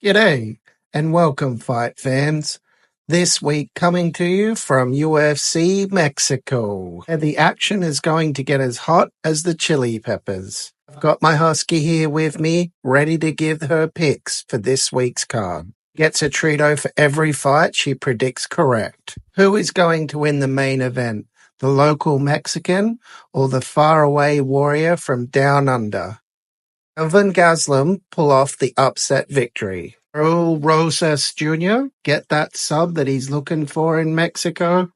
G'day and welcome, fight fans. This week coming to you from UFC Mexico, and the action is going to get as hot as the chili peppers. I've got my husky here with me, ready to give her picks for this week's card. Gets a Trito for every fight she predicts correct. Who is going to win the main event? The local Mexican or the faraway warrior from down under? Kelvin Gastelum pull off the upset victory. Raul Rosas Jr. get that sub that he's looking for in Mexico?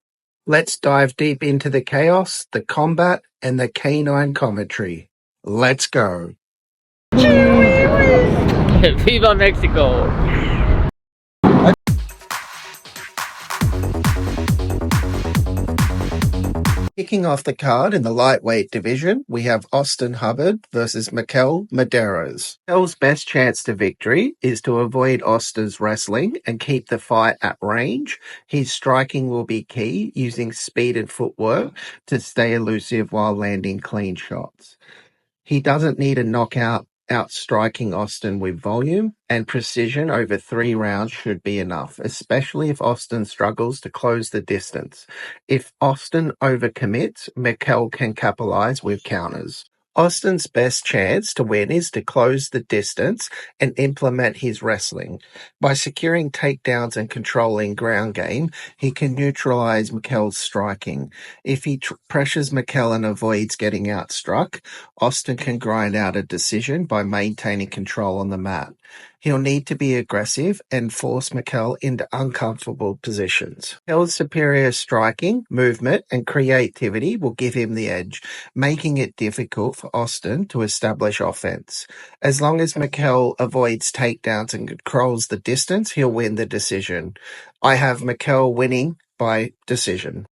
Let's dive deep into the chaos, the combat, and the canine commentary. Let's go. Viva Mexico! Kicking off the card in the lightweight division, we have Austin Hubbard versus Mikel Medeiros. Mikel's best chance to victory is to avoid Austin's wrestling and keep the fight at range. His striking will be key, using speed and footwork to stay elusive while landing clean shots. He doesn't need a knockout, outstriking Austin with volume, and precision over 3 rounds should be enough, especially if Austin struggles to close the distance. If Austin overcommits, Mikel can capitalize with counters. Austin's best chance to win is to close the distance and implement his wrestling. By securing takedowns and controlling ground game, he can neutralize Mikel's striking. If he pressures Mikel and avoids getting outstruck, Austin can grind out a decision by maintaining control on the mat. He'll need to be aggressive and force Mikel into uncomfortable positions. Mikel's superior striking, movement, and creativity will give him the edge, making it difficult for Austin to establish offense. As long as Mikel avoids takedowns and controls the distance, he'll win the decision. I have Mikel winning by decision.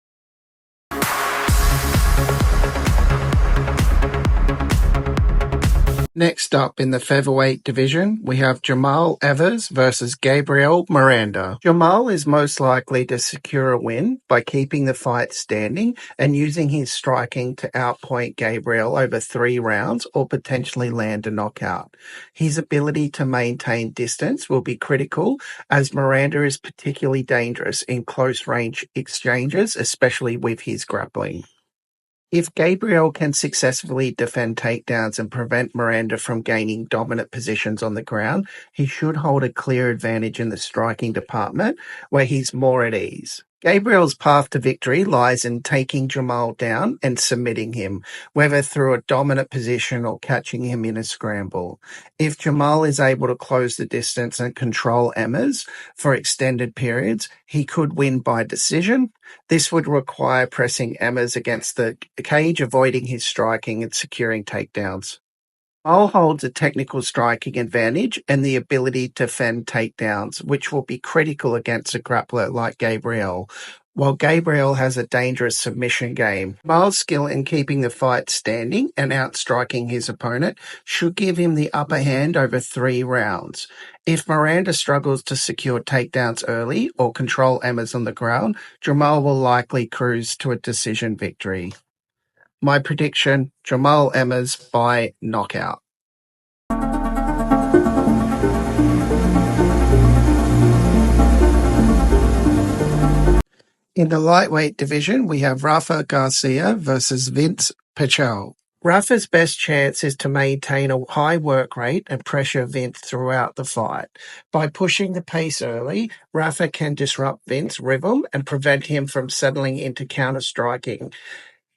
Next up in the featherweight division, we have Jamal Evers versus Gabriel Miranda. Jamal is most likely to secure a win by keeping the fight standing and using his striking to outpoint Gabriel over 3 rounds or potentially land a knockout. His ability to maintain distance will be critical, as Miranda is particularly dangerous in close-range exchanges, especially with his grappling. If Gabriel can successfully defend takedowns and prevent Miranda from gaining dominant positions on the ground, he should hold a clear advantage in the striking department, where he's more at ease. Gabriel's path to victory lies in taking Jamal down and submitting him, whether through a dominant position or catching him in a scramble. If Jamal is able to close the distance and control Emmers for extended periods, he could win by decision. This would require pressing Emmers against the cage, avoiding his striking and securing takedowns. Jamal holds a technical striking advantage and the ability to fend takedowns, which will be critical against a grappler like Gabriel, while Gabriel has a dangerous submission game. Jamal's skill in keeping the fight standing and outstriking his opponent should give him the upper hand over 3 rounds. If Miranda struggles to secure takedowns early or control Emmers on the ground, Jamal will likely cruise to a decision victory. My prediction, Jamal Emmers by knockout. In the lightweight division, we have Rafa Garcia versus Vince Pichel. Rafa's best chance is to maintain a high work rate and pressure Vince throughout the fight. By pushing the pace early, Rafa can disrupt Vince's rhythm and prevent him from settling into counter-striking.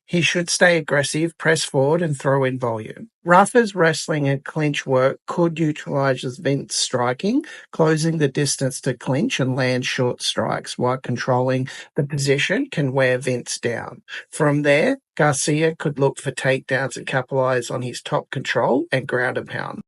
He should stay aggressive, press forward, and throw in volume. Rafa's wrestling and clinch work could neutralize Vince's striking, closing the distance to clinch and land short strikes, while controlling the position can wear Vince down. From there, Garcia could look for takedowns and capitalize on his top control and ground and pound.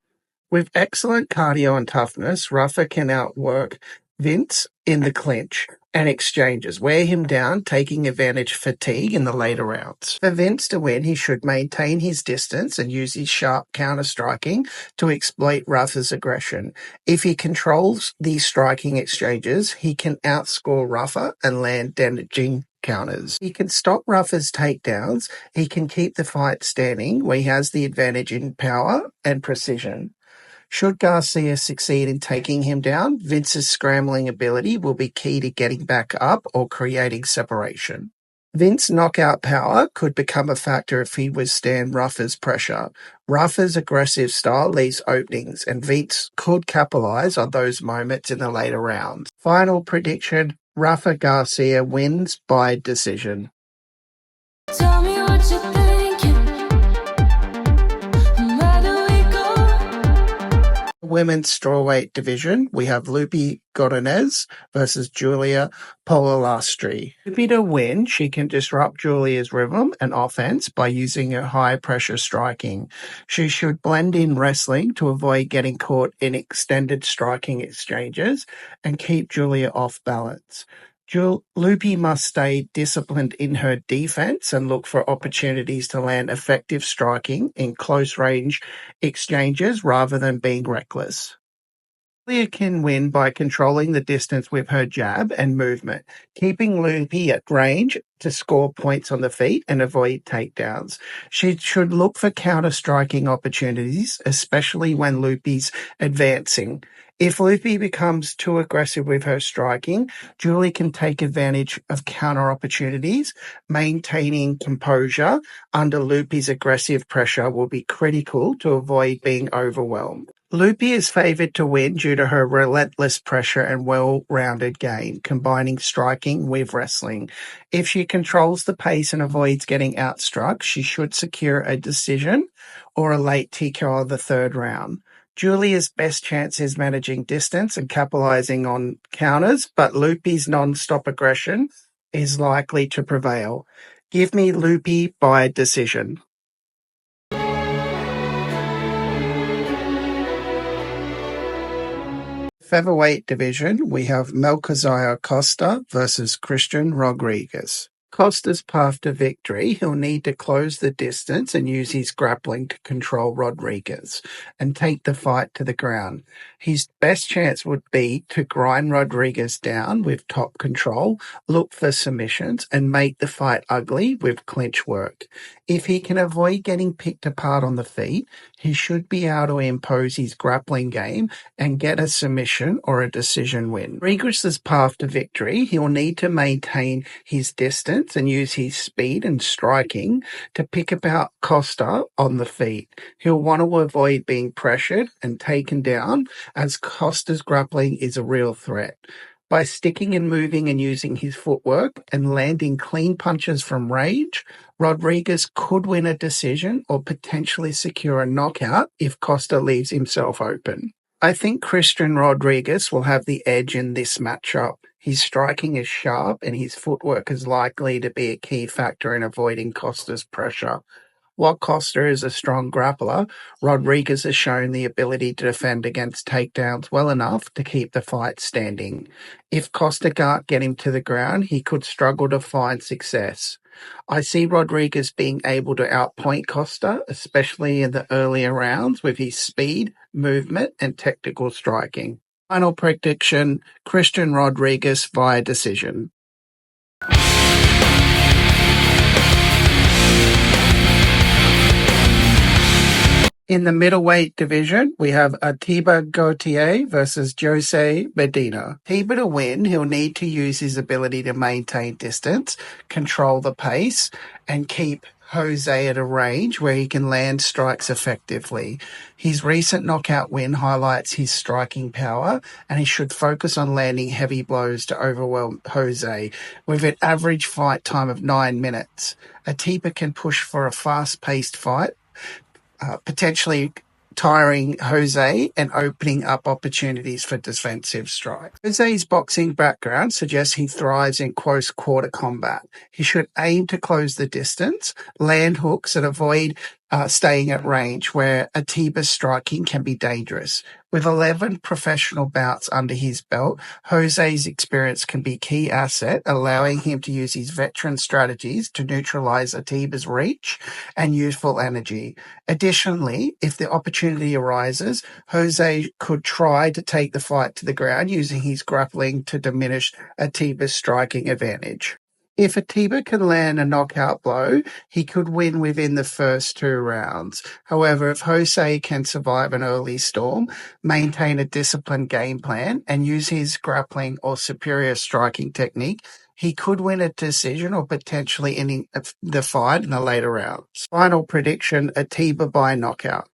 With excellent cardio and toughness, Rafa can outwork Vince in the clinch and exchanges, wear him down, taking advantage of fatigue in the later rounds. For Vince to win, he should maintain his distance and use his sharp counter-striking to exploit Rafa's aggression. If he controls these striking exchanges, he can outscore Rafa and land damaging counters. He can stop Rafa's takedowns. He can keep the fight standing, where he has the advantage in power and precision. Should Garcia succeed in taking him down, Vince's scrambling ability will be key to getting back up or creating separation. Vince's knockout power could become a factor if he withstand Rafa's pressure. Rafa's aggressive style leaves openings, and Vince could capitalize on those moments in the later rounds. Final prediction, Rafa Garcia wins by decision. Tell me what you're thinking. Where do we go? Women's strawweight division, we have Loopy Godinez versus Julia Polastri. Loopy to win, she can disrupt Julia's rhythm and offense by using her high-pressure striking. She should blend in wrestling to avoid getting caught in extended striking exchanges and keep Julia off balance. Loopy must stay disciplined in her defense and look for opportunities to land effective striking in close-range exchanges rather than being reckless. Julia can win by controlling the distance with her jab and movement, keeping Loopy at range to score points on the feet and avoid takedowns. She should look for counter-striking opportunities, especially when Loopy's advancing. If Loopy becomes too aggressive with her striking, Julie can take advantage of counter opportunities. Maintaining composure under Loopy's aggressive pressure will be critical to avoid being overwhelmed. Loopy is favored to win due to her relentless pressure and well-rounded game, combining striking with wrestling. If she controls the pace and avoids getting outstruck, she should secure a decision or a late TKO of the third round. Julia's best chance is managing distance and capitalizing on counters, but Loopy's non-stop aggression is likely to prevail. Give me Loopy by decision. Featherweight division, we have Melquizael Costa versus Christian Rodriguez. Costa's path to victory, he'll need to close the distance and use his grappling to control Rodriguez and take the fight to the ground. His best chance would be to grind Rodriguez down with top control, look for submissions, and make the fight ugly with clinch work. If he can avoid getting picked apart on the feet, he should be able to impose his grappling game and get a submission or a decision win. Rodriguez's path to victory, he'll need to maintain his distance and use his speed and striking to pick apart Costa on the feet. He'll want to avoid being pressured and taken down, as Costa's grappling is a real threat. By sticking and moving and using his footwork and landing clean punches from range, Rodriguez could win a decision or potentially secure a knockout if Costa leaves himself open. I think Christian Rodriguez will have the edge in this matchup. His striking is sharp and his footwork is likely to be a key factor in avoiding Costa's pressure. While Costa is a strong grappler, Rodriguez has shown the ability to defend against takedowns well enough to keep the fight standing. If Costa can't get him to the ground, he could struggle to find success. I see Rodriguez being able to outpoint Costa, especially in the earlier rounds, with his speed, movement, and technical striking. Final prediction, Christian Rodriguez via decision. In the middleweight division, we have Ateba Gautier versus Jose Medina. Ateba to win, he'll need to use his ability to maintain distance, control the pace, and keep Jose at a range where he can land strikes effectively. His recent knockout win highlights his striking power, and he should focus on landing heavy blows to overwhelm Jose. With an average fight time of 9 minutes, Ateba can push for a fast-paced fight, potentially tiring Jose and opening up opportunities for defensive strikes. Jose's boxing background suggests he thrives in close quarter combat. He should aim to close the distance, land hooks, and avoid staying at range where Ateba's striking can be dangerous. With 11 professional bouts under his belt, Jose's experience can be a key asset, allowing him to use his veteran strategies to neutralize Ateba's reach and youthful energy. Additionally, if the opportunity arises, Jose could try to take the fight to the ground using his grappling to diminish Ateba's striking advantage. If Ateba can land a knockout blow, he could win within the first 2 rounds. However, if Jose can survive an early storm, maintain a disciplined game plan, and use his grappling or superior striking technique, he could win a decision or potentially ending the fight in the later rounds. Final prediction, Ateba by knockout.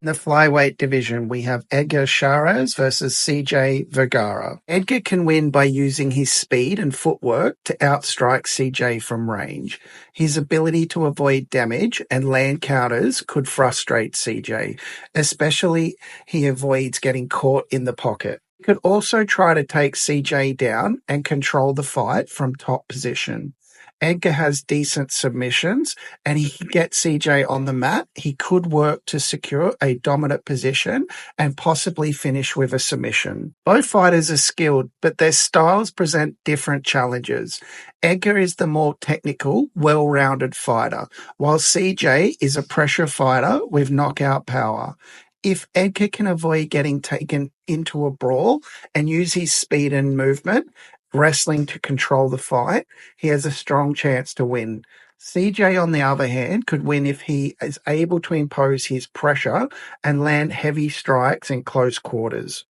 In the flyweight division, we have Edgar Chairez versus CJ Vergara. Edgar can win by using his speed and footwork to outstrike CJ from range. His ability to avoid damage and land counters could frustrate CJ, especially he avoids getting caught in the pocket. He could also try to take CJ down and control the fight from top position. Edgar has decent submissions and he can get CJ on the mat. He could work to secure a dominant position and possibly finish with a submission. Both fighters are skilled, but their styles present different challenges. Edgar is the more technical, well-rounded fighter, while CJ is a pressure fighter with knockout power. If Edgar can avoid getting taken into a brawl and use his speed and movement, wrestling to control the fight, he has a strong chance to win. CJ, on the other hand, could win if he is able to impose his pressure and land heavy strikes in close quarters.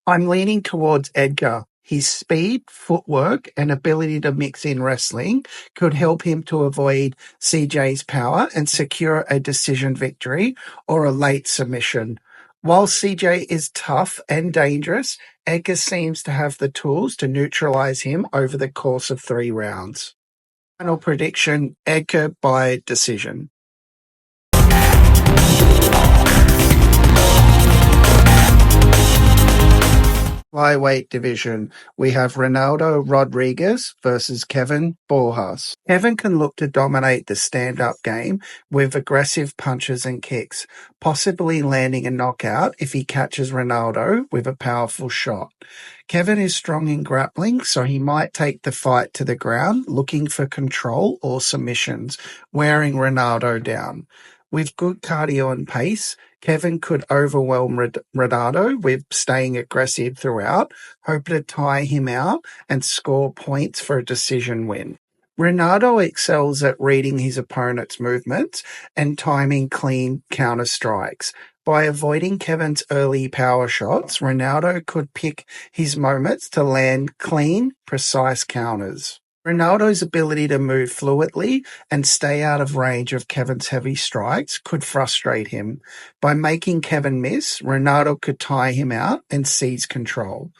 I'm leaning towards Edgar. His speed, footwork, and ability to mix in wrestling could help him to avoid CJ's power and secure a decision victory or a late submission. While CJ is tough and dangerous, Edgar seems to have the tools to neutralize him over the course of 3 rounds. Final prediction, Edgar by decision. Flyweight division, we have Ronaldo Rodriguez versus Kelvin Borjas. Kelvin can look to dominate the stand-up game with aggressive punches and kicks, possibly landing a knockout if he catches Ronaldo with a powerful shot. Kelvin is strong in grappling, so he might take the fight to the ground, looking for control or submissions, wearing Ronaldo down. With good cardio and pace, Kelvin could overwhelm Ronaldo with staying aggressive throughout, hoping to tie him out and score points for a decision win. Ronaldo excels at reading his opponent's movements and timing clean counter strikes. By avoiding Kelvin's early power shots, Ronaldo could pick his moments to land clean, precise counters. Ronaldo's ability to move fluidly and stay out of range of Kelvin's heavy strikes could frustrate him. By making Kelvin miss, Ronaldo could tie him out and seize control.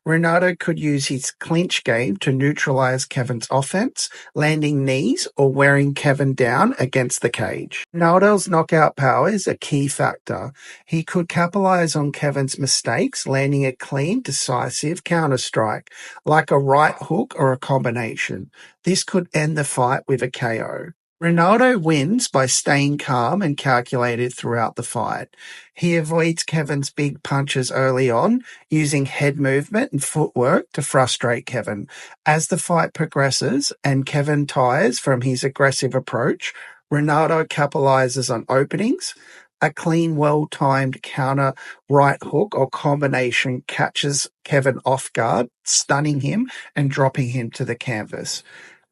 Ronaldo could use his clinch game to neutralize Kelvin's offense, landing knees or wearing Kelvin down against the cage. Ronaldo's knockout power is a key factor. He could capitalize on Kelvin's mistakes, landing a clean, decisive counter-strike, like a right hook or a combination. This could end the fight with a KO. Ronaldo wins by staying calm and calculated throughout the fight. He avoids Kelvin's big punches early on, using head movement and footwork to frustrate Kelvin. As the fight progresses and Kelvin tires from his aggressive approach, Ronaldo capitalizes on openings. A clean, well-timed counter right hook or combination catches Kelvin off guard, stunning him and dropping him to the canvas.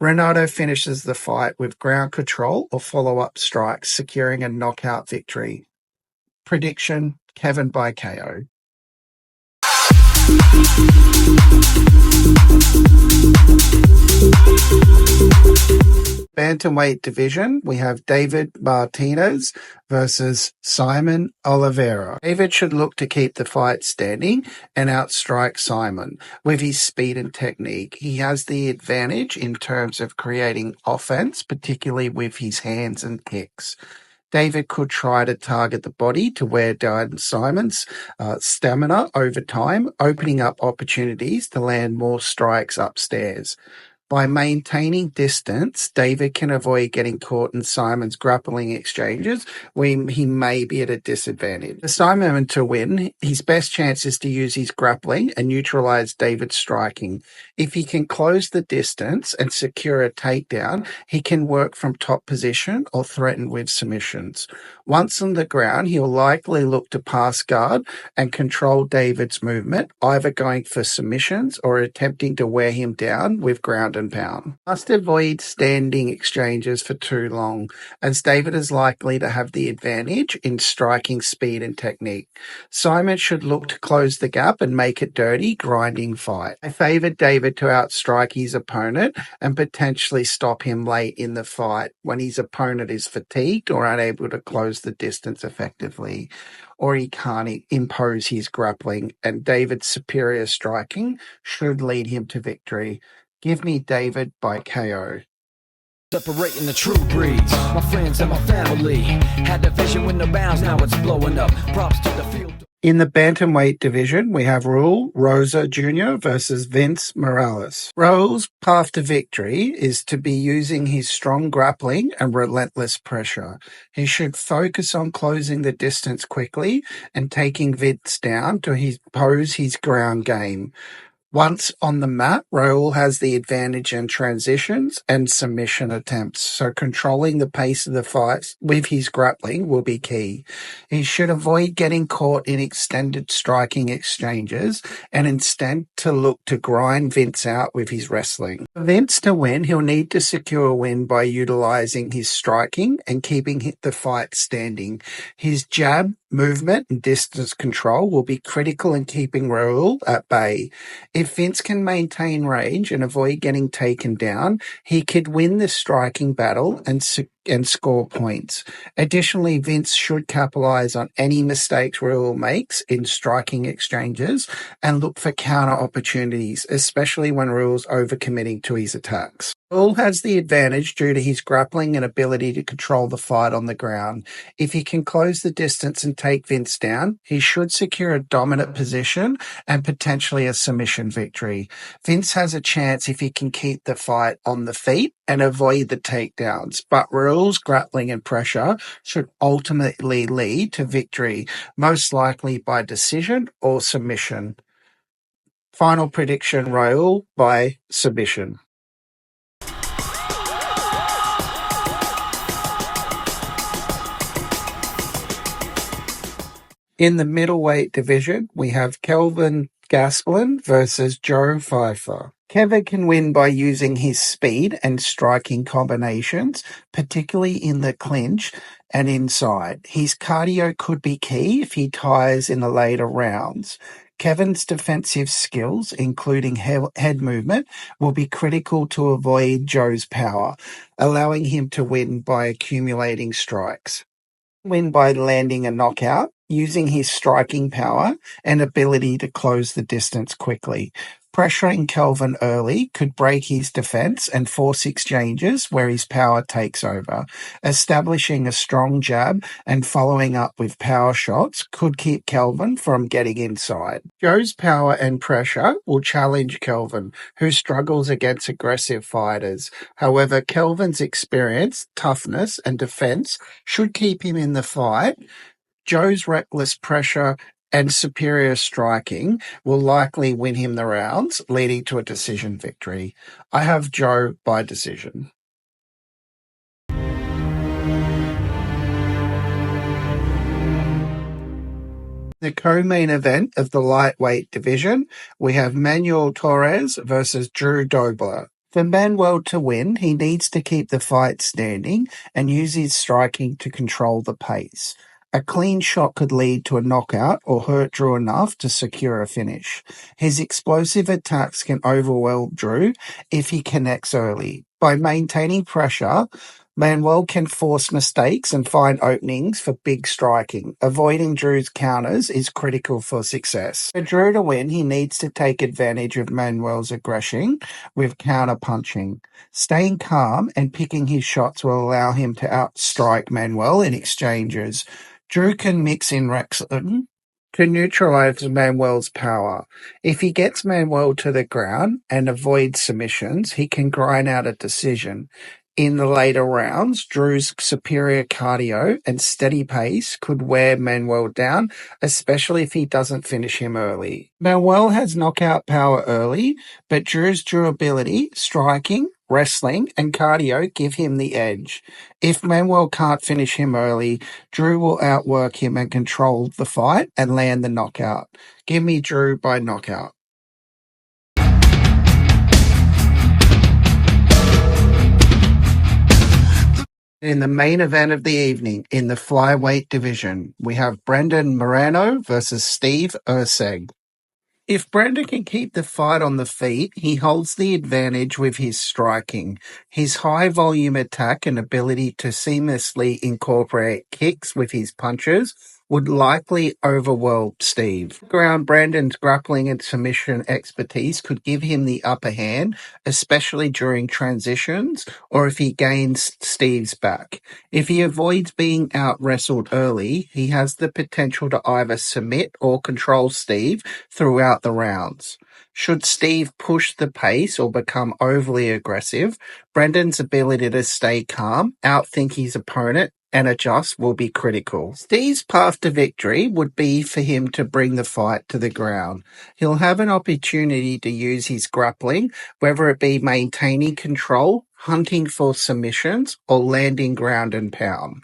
Ronaldo finishes the fight with ground control or follow-up strikes, securing a knockout victory. Prediction, Kelvin by KO. Bantamweight division, we have David Martinez versus Saimon Oliveira. David should look to keep the fight standing and outstrike Saimon with his speed and technique. He has the advantage in terms of creating offense, particularly with his hands and kicks. David could try to target the body to wear down Saimon's stamina over time, opening up opportunities to land more strikes upstairs. By maintaining distance, David can avoid getting caught in Simon's grappling exchanges when he may be at a disadvantage. For Simon to win, his best chance is to use his grappling and neutralize David's striking. If he can close the distance and secure a takedown, he can work from top position or threaten with submissions. Once on the ground, he'll likely look to pass guard and control David's movement, either going for submissions or attempting to wear him down with ground and pound. Must avoid standing exchanges for too long, as David is likely to have the advantage in striking speed and technique. Simon should look to close the gap and make it dirty, grinding fight. I favoured David to outstrike his opponent and potentially stop him late in the fight when his opponent is fatigued or unable to close the distance effectively, or he can't impose his grappling, and David's superior striking should lead him to victory. Give me David by KO. Separating the true breeds, my friends and my family. Had a vision with no bounds, now it's blowing up. Props to the field. In the Bantamweight division, we have Raul Rosa Jr. versus Vince Morales. Raul's path to victory is to be using his strong grappling and relentless pressure. He should focus on closing the distance quickly and taking Vince down to impose his ground game. Once on the mat, Raul has the advantage in transitions and submission attempts, so controlling the pace of the fights with his grappling will be key. He should avoid getting caught in extended striking exchanges and instead to look to grind Vince out with his wrestling. For Vince to win, he'll need to secure a win by utilizing his striking and keeping the fight standing. His jab, movement and distance control will be critical in keeping Raul at bay. If Vince can maintain range and avoid getting taken down, he could win the striking battle and score points. Additionally, Vince should capitalize on any mistakes Raul makes in striking exchanges and look for counter opportunities, especially when Raul's overcommitting to his attacks. Raul has the advantage due to his grappling and ability to control the fight on the ground. If he can close the distance and take Vince down, he should secure a dominant position and potentially a submission victory. Vince has a chance if he can keep the fight on the feet and avoid the takedowns, but Raul's grappling and pressure should ultimately lead to victory, most likely by decision or submission. Final prediction, Raul by submission. In the middleweight division, we have Kelvin Gastelum versus Joe Pyfer. Kevin can win by using his speed and striking combinations, particularly in the clinch and inside. His cardio could be key if he tires in the later rounds. Kevin's defensive skills, including head movement, will be critical to avoid Joe's power, allowing him to win by accumulating strikes. Win by landing a knockout, using his striking power and ability to close the distance quickly. Pressuring Kelvin early could break his defense and force exchanges where his power takes over. Establishing a strong jab and following up with power shots could keep Kelvin from getting inside. Joe's power and pressure will challenge Kelvin, who struggles against aggressive fighters. However, Kelvin's experience, toughness, and defense should keep him in the fight. Joe's reckless pressure and superior striking will likely win him the rounds, leading to a decision victory. I have Joe by decision. The co-main event of the lightweight division, we have Manuel Torres versus Drew Dober. For Manuel to win, he needs to keep the fight standing and use his striking to control the pace. A clean shot could lead to a knockout or hurt Drew enough to secure a finish. His explosive attacks can overwhelm Drew if he connects early. By maintaining pressure, Manuel can force mistakes and find openings for big striking. Avoiding Drew's counters is critical for success. For Drew to win, he needs to take advantage of Manuel's aggression with counter punching. Staying calm and picking his shots will allow him to outstrike Manuel in exchanges. Drew can mix in wrestling to neutralize Manuel's power. If he gets Manuel to the ground and avoids submissions, he can grind out a decision. In the later rounds, Drew's superior cardio and steady pace could wear Manuel down, especially if he doesn't finish him early. Manuel has knockout power early, but Drew's durability, striking, wrestling, and cardio give him the edge. If Manuel can't finish him early, Drew will outwork him and control the fight and land the knockout. Give me Drew by knockout. In the main event of the evening, in the Flyweight division, we have Brendan Moreno versus Steve Erceg. If Brendan can keep the fight on the feet, he holds the advantage with his striking. His high-volume attack and ability to seamlessly incorporate kicks with his punches would likely overwhelm Steve. Ground Brandon's grappling and submission expertise could give him the upper hand, especially during transitions or if he gains Steve's back. If he avoids being out-wrestled early, he has the potential to either submit or control Steve throughout the rounds. Should Steve push the pace or become overly aggressive, Brendan's ability to stay calm, outthink his opponent, and adjust will be critical. Steve's path to victory would be for him to bring the fight to the ground. He'll have an opportunity to use his grappling, whether it be maintaining control, hunting for submissions, or landing ground and pound.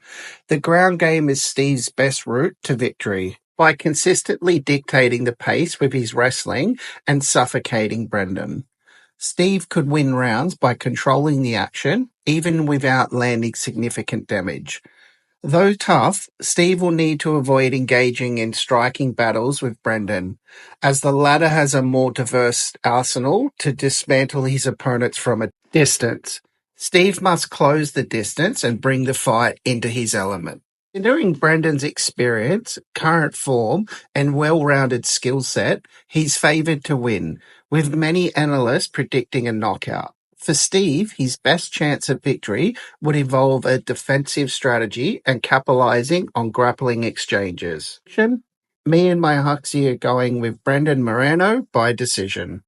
The ground game is Steve's best route to victory, by consistently dictating the pace with his wrestling and suffocating Brendan. Steve could win rounds by controlling the action, even without landing significant damage. Though tough, Steve will need to avoid engaging in striking battles with Brendan, as the latter has a more diverse arsenal to dismantle his opponents from a distance. Steve must close the distance and bring the fight into his element. Considering Brendan's experience, current form, and well-rounded skill set, he's favoured to win, with many analysts predicting a knockout. For Steve, his best chance of victory would involve a defensive strategy and capitalizing on grappling exchanges. Me and my Huxie are going with Brendan Moreno by decision.